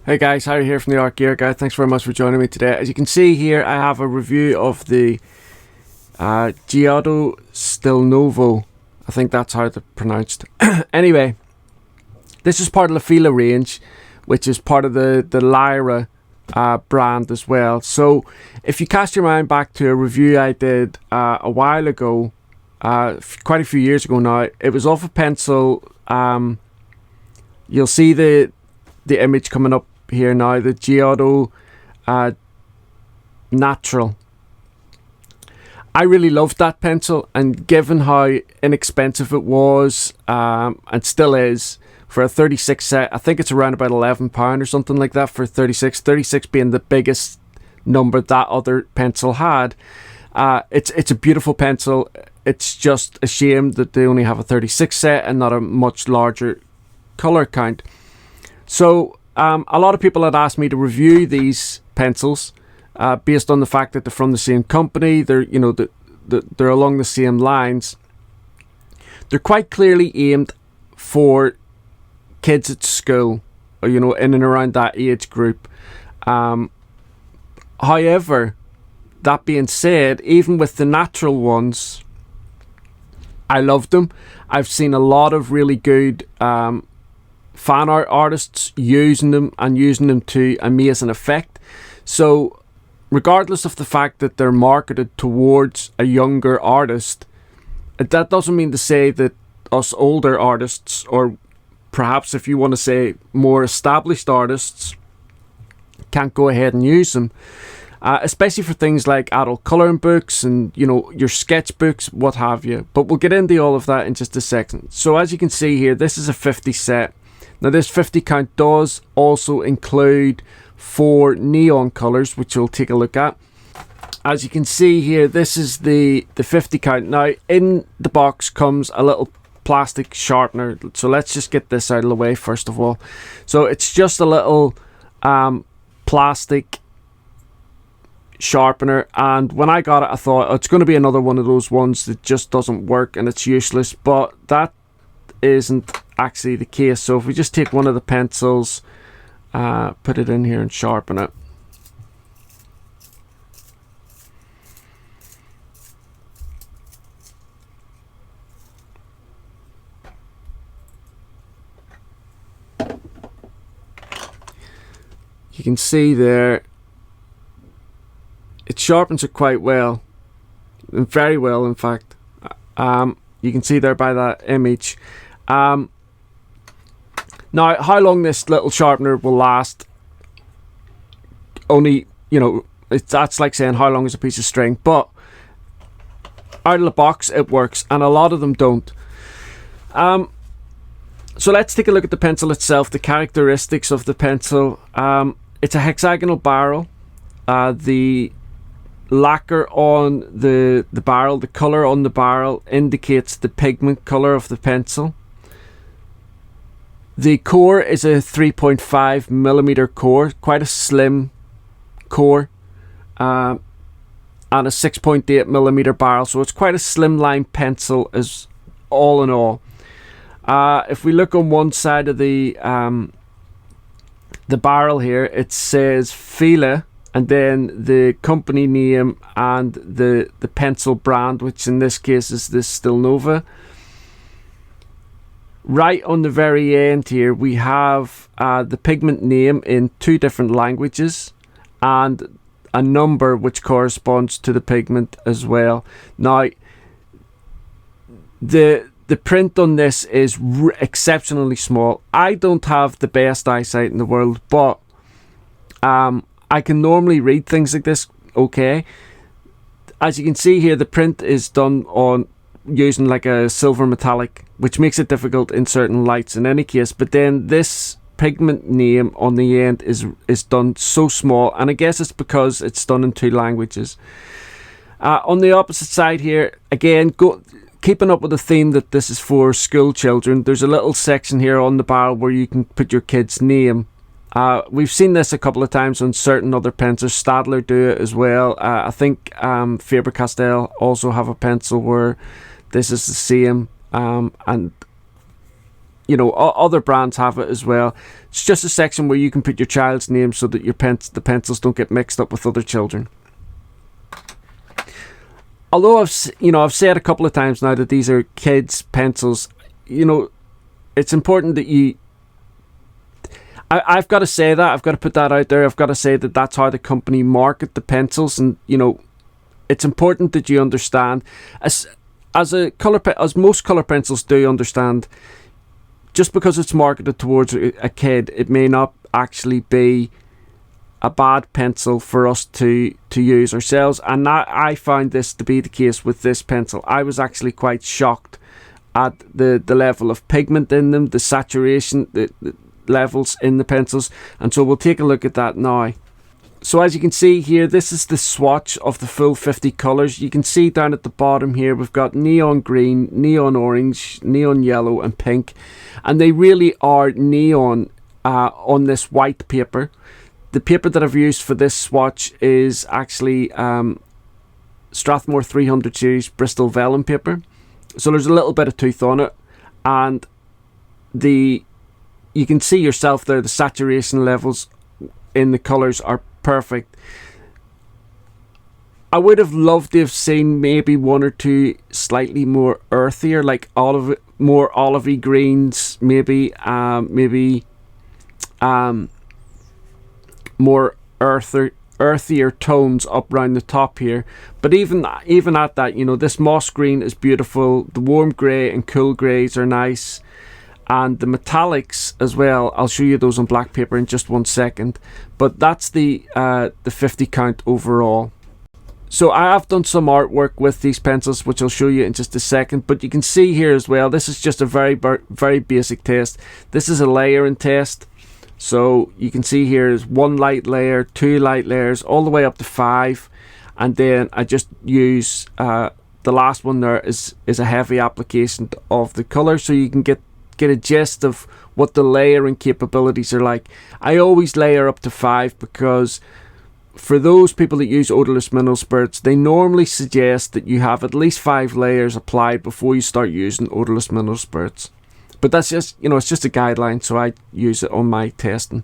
Hey guys, Harry here from the Art Gear Guide. Thanks very much for joining me today. As you can see here, I have a review of the Giotto Stilnovo. I think that's how they're pronounced. Anyway, this is part of the Fila range, which is part of the Lyra brand as well. So if you cast your mind back to a review I did a while ago, quite a few years ago now, it was off a pencil. You'll see the image coming up here now, the Giotto Natural. I really loved that pencil, and given how inexpensive it was, and still is, for a 36 set, I think it's around about £11 or something like that for 36 being the biggest number that other pencil had. It's a beautiful pencil. It's just a shame that they only have a 36 set and not a much larger color count. So a lot of people had asked me to review these pencils based on the fact that they're from the same company. They're they're along the same lines. They're quite clearly aimed for kids at school, or in and around that age group. However, that being said, even with the natural ones, I loved them. I've seen a lot of really good fan art artists using them to amazing effect. So regardless of the fact that they're marketed towards a younger artist, that doesn't mean to say that us older artists, or perhaps if you want to say more established artists, can't go ahead and use them, especially for things like adult colouring books and your sketchbooks, what have you. But we'll get into all of that in just a second. So as you can see here, this is a 50 set. Now this 50 count does also include 4 neon colours, which we'll take a look at. As you can see here, this is the 50 count. Now in the box comes a little plastic sharpener, so let's just get this out of the way first of all. So it's just a little plastic sharpener, and when I got it I thought, oh, it's going to be another one of those ones that just doesn't work and it's useless, but that isn't actually the case. So if we just take one of the pencils, put it in here and sharpen it, you can see there it sharpens it quite well, and very well in fact. You can see there by that image. Now how long this little sharpener will last, only that's like saying how long is a piece of string, but out of the box it works, and a lot of them don't. So let's take a look at the pencil itself, the characteristics of the pencil. It's a hexagonal barrel. The lacquer on the barrel, the colour on the barrel indicates the pigment colour of the pencil. The core is a 3.5mm core, quite a slim core, and a 6.8mm barrel, so it's quite a slimline pencil as all in all. If we look on one side of the barrel here, it says Fila, and then the company name and the pencil brand, which in this case is the Stilnovo. Right on the very end here we have the pigment name in 2 different languages and a number which corresponds to the pigment as well. Now the print on this is exceptionally small. I don't have the best eyesight in the world, but I can normally read things like this okay. As you can see here, the print is done on using like a silver metallic, which makes it difficult in certain lights in any case, but then this pigment name on the end is done so small, and I guess it's because it's done in 2 languages. On the opposite side here, again, keeping up with the theme that this is for school children, there's a little section here on the barrel where you can put your kid's name. We've seen this a couple of times on certain other pencils. Staedtler do it as well. I think Faber-Castell also have a pencil where this is the same, and other brands have it as well. It's just a section where you can put your child's name so that the pencils don't get mixed up with other children. Although I've said a couple of times now that these are kids' pencils, it's important that I've got to say that. I've got to put that out there. I've got to say that that's how the company market the pencils, and it's important that you understand, as most color pencils do understand, just because it's marketed towards a kid, it may not actually be a bad pencil for us to use ourselves. And that, I found this to be the case with this pencil. I was actually quite shocked at the level of pigment in them, the saturation, the levels in the pencils, and so we'll take a look at that now. So as you can see here, this is the swatch of the full 50 colours. You can see down at the bottom here we've got neon green, neon orange, neon yellow and pink, and they really are neon on this white paper. The paper that I've used for this swatch is actually Strathmore 300 series Bristol vellum paper, so there's a little bit of tooth on it, and you can see yourself there, the saturation levels in the colours are perfect. I would have loved to have seen maybe one or two slightly more earthier, like more olivey greens, maybe more earthier tones up round the top here. But even at that, this moss green is beautiful. The warm grey and cool greys are nice, and the metallics as well. I'll show you those on black paper in just one second. But that's the 50 count overall. So I have done some artwork with these pencils, which I'll show you in just a second. But you can see here as well, this is just a very, very basic test. This is a layering test. So you can see here is 1 light layer, 2 light layers, all the way up to 5. And then I just use the last one there is a heavy application of the colour, so you can get a gist of what the layering capabilities are like. I always layer up to 5 because for those people that use odorless mineral spirits, they normally suggest that you have at least 5 layers applied before you start using odorless mineral spirits. But that's just, it's just a guideline, so I use it on my testing.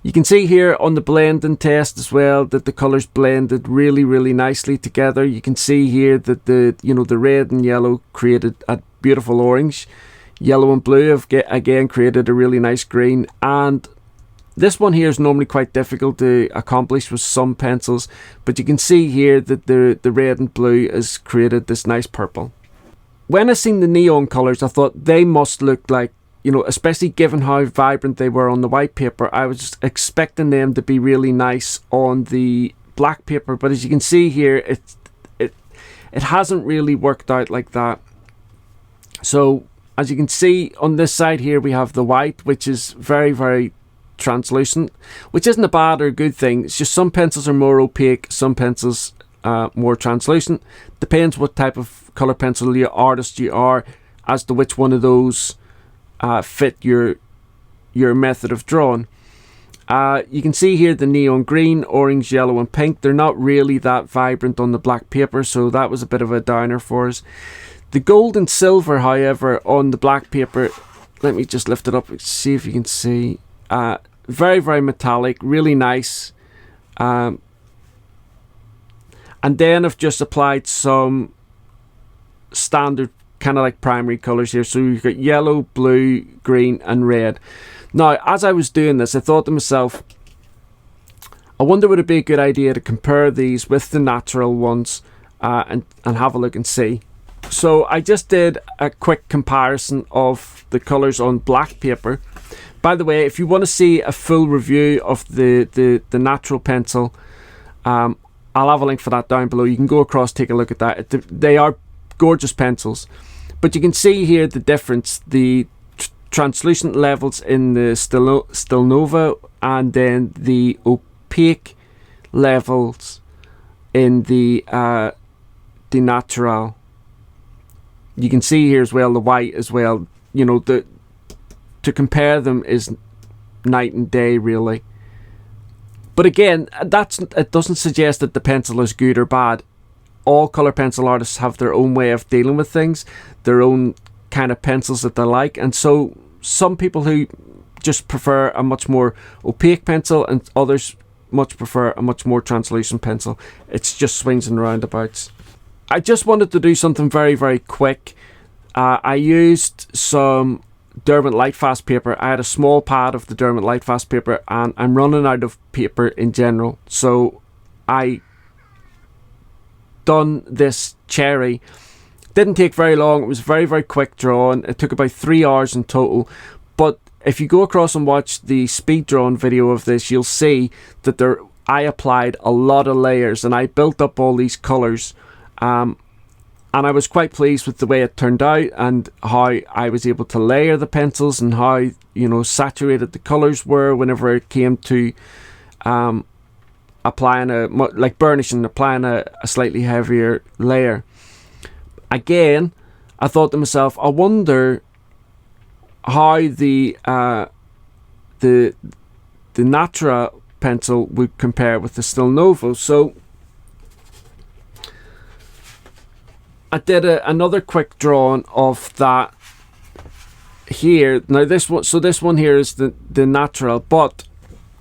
You can see here on the blending test as well that the colours blended really, really nicely together. You can see here that the red and yellow created a beautiful orange. Yellow and blue have again created a really nice green, and this one here is normally quite difficult to accomplish with some pencils, but you can see here that the red and blue has created this nice purple. When I seen the neon colours, I thought they must look like, especially given how vibrant they were on the white paper, I was just expecting them to be really nice on the black paper, but as you can see here, it hasn't really worked out like that. So as you can see on this side here, we have the white, which is very, very translucent, which isn't a bad or a good thing. It's just some pencils are more opaque, some pencils more translucent. Depends what type of colour pencil artist you are as to which one of those fit your method of drawing. You can see here the neon green, orange, yellow and pink. They're not really that vibrant on the black paper, so that was a bit of a downer for us. The gold and silver, however, on the black paper, let me just lift it up, see if you can see. Very, very metallic, really nice. And then I've just applied some standard kind of like primary colours here. So you've got yellow, blue, green and red. Now, as I was doing this, I thought to myself, I wonder would it be a good idea to compare these with the natural ones and have a look and see. So I just did a quick comparison of the colours on black paper. By the way, if you want to see a full review of the natural pencil, I'll have a link for that down below. You can go across, take a look at that. They are gorgeous pencils. But you can see here the difference, the translucent levels in the Stilnovo and then the opaque levels in the Natura. You can see here as well the white as well. To compare them is night and day really. But again, it doesn't suggest that the pencil is good or bad. All colour pencil artists have their own way of dealing with things, their own kind of pencils that they like, and so some people who just prefer a much more opaque pencil, and others much prefer a much more translucent pencil. It's just swings and roundabouts. I just wanted to do something very, very quick. I used some Derwent Lightfast paper. I had a small pad of the Derwent Lightfast paper, and I'm running out of paper in general, so I done this cherry. Didn't take very long. It was very, very quick drawing. It took about 3 hours in total, but if you go across and watch the speed drawing video of this, you'll see that I applied a lot of layers, and I built up all these colours, and I was quite pleased with the way it turned out, and how I was able to layer the pencils, and how, you know, saturated the colours were whenever it came to applying like burnishing, applying a slightly heavier layer. Again, I thought to myself, I wonder how the Natura pencil would compare with the Stilnovo. So I did another quick drawing of that here. Now this one here is the natural, but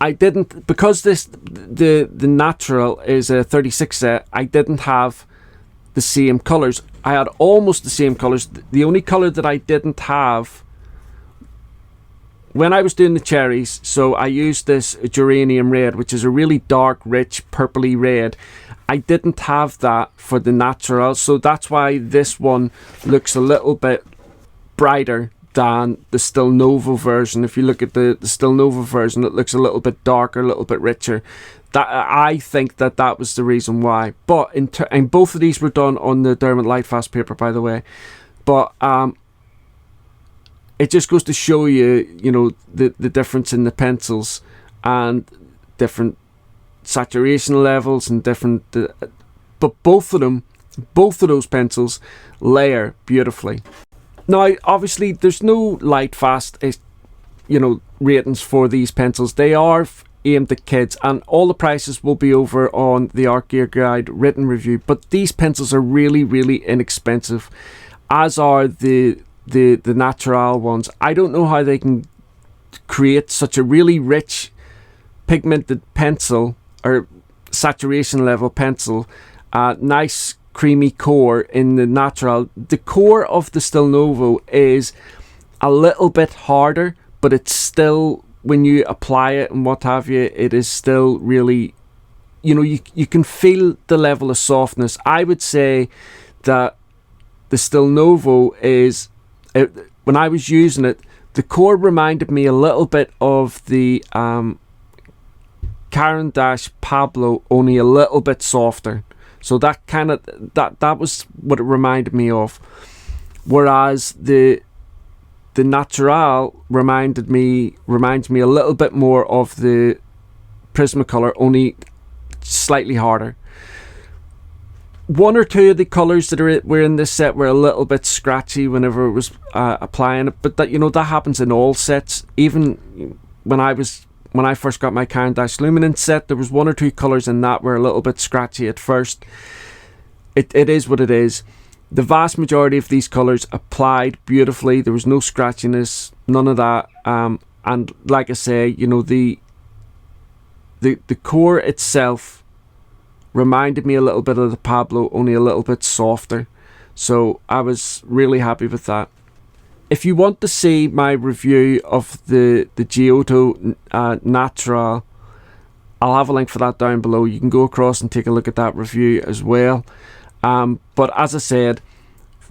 I didn't, because the natural is a 36 set. I didn't have the same colors. I had almost the same colors. The only color that I didn't have when I was doing the cherries, so I used this geranium red, which is a really dark, rich, purpley red. I didn't have that for the natural, so that's why this one looks a little bit brighter than the Stilnovo version. If you look at the Stilnovo version, it looks a little bit darker, a little bit richer. That I think that was the reason why. But and both of these were done on the Derwent Lightfast paper, by the way. But it just goes to show you, you know, the difference in the pencils, and different saturation levels, and different. But both of those pencils layer beautifully. Now, obviously, there's no Lightfast, you know, ratings for these pencils. They are aimed at kids, and all the prices will be over on the Art Gear Guide written review. But these pencils are really, really inexpensive, as are the natural ones. I don't know how they can create such a really rich pigmented pencil, or saturation level pencil, nice creamy core in the natural. The core of the Stilnovo is a little bit harder, but it's still, when you apply it and what have you, it is still really, you know, you can feel the level of softness. I would say that the Stilnovo is, when I was using it, the core reminded me a little bit of the Caran d'Ache Pablo, only a little bit softer. So that kind of that was what it reminded me of. Whereas the Natural reminds me a little bit more of the Prismacolor, only slightly harder. One or two of the colours that were in this set were a little bit scratchy whenever it was applying it, but that, you know, that happens in all sets. Even when I first got my Caran d'Ache Luminance set, there was one or two colours in that were a little bit scratchy at first. It is what it is. The vast majority of these colours applied beautifully. There was no scratchiness, none of that. And like I say, you know, the core itself reminded me a little bit of the Pablo, only a little bit softer. So I was really happy with that. If you want to see my review of the Giotto Natura, I'll have a link for that down below. You can go across and take a look at that review as well. But as I said,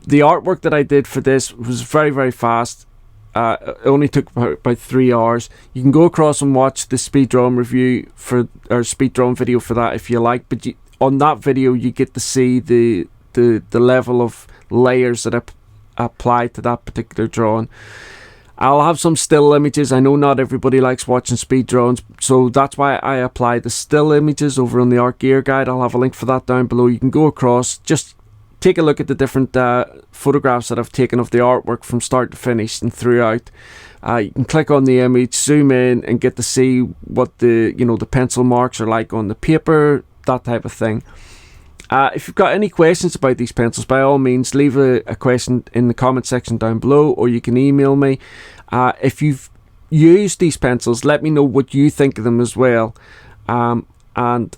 the artwork that I did for this was very, very fast. It only took about 3 hours. You can go across and watch the speed drawing review or speed drawing video for that if you like. But on that video, you get to see the level of layers that I applied to that particular drawing. I'll have some still images. I know not everybody likes watching speed drawings, so that's why I applied the still images over on the Art Gear Guide. I'll have a link for that down below. You can go across, just take a look at the different photographs that I've taken of the artwork from start to finish and throughout. You can click on the image, zoom in, and get to see what the pencil marks are like on the paper, that type of thing. If you've got any questions about these pencils, by all means leave a question in the comment section down below, or you can email me. If you've used these pencils, let me know what you think of them as well. And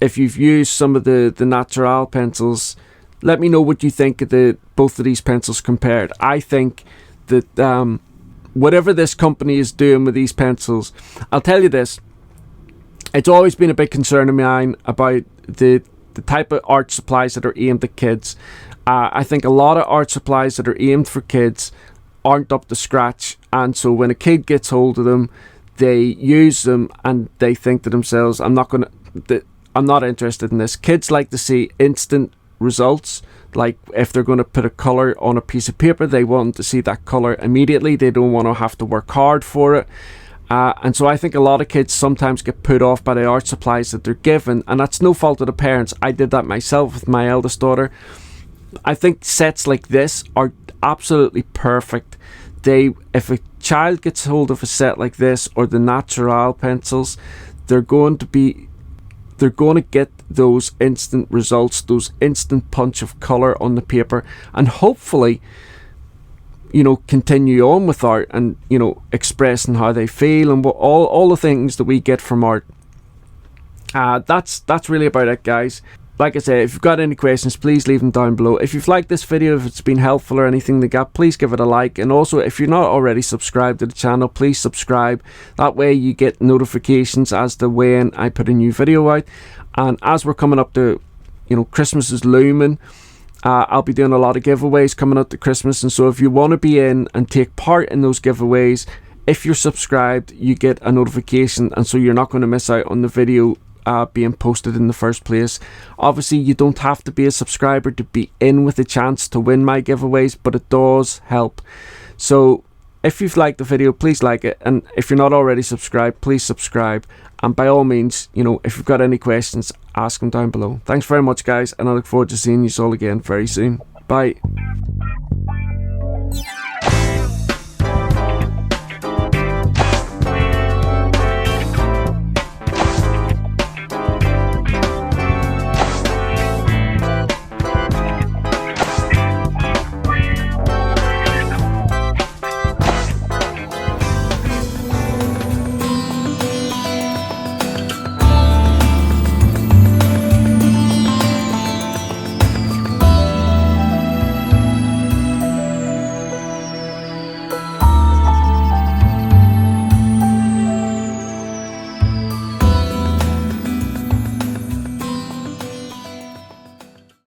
if you've used some of the Natura pencils, let me know what you think of both of these pencils compared. I think that whatever this company is doing with these pencils, I'll tell you this, it's always been a big concern of mine about the type of art supplies that are aimed at kids. I think a lot of art supplies that are aimed for kids aren't up to scratch, and so when a kid gets hold of them, they use them and they think to themselves, I'm not interested in this. Kids like to see instant results. Like if they're going to put a color on a piece of paper, they want to see that color immediately. They don't want to have to work hard for it. And so I think a lot of kids sometimes get put off by the art supplies that they're given, and that's no fault of the parents. I did that myself with my eldest daughter. I think sets like this are absolutely perfect. If a child gets hold of a set like this or the Natural pencils, they're going to get those instant results, those instant punch of color on the paper, and hopefully, continue on with art and, expressing how they feel and what all the things that we get from art. That's really about it, guys. Like I say, if you've got any questions, please leave them down below. If you've liked this video, if it's been helpful or anything like that, please give it a like. And also, if you're not already subscribed to the channel, please subscribe. That way you get notifications as to when I put a new video out. And as we're coming up to, Christmas is looming, I'll be doing a lot of giveaways coming up to Christmas. And so if you want to be in and take part in those giveaways, if you're subscribed, you get a notification. And so you're not going to miss out on the video being posted in the first place. Obviously, you don't have to be a subscriber to be in with a chance to win my giveaways, but it does help. So if you've liked the video, please like it, and if you're not already subscribed, please subscribe. And by all means, if you've got any questions, ask them down below. Thanks very much, guys, and I look forward to seeing you all again very soon. Bye.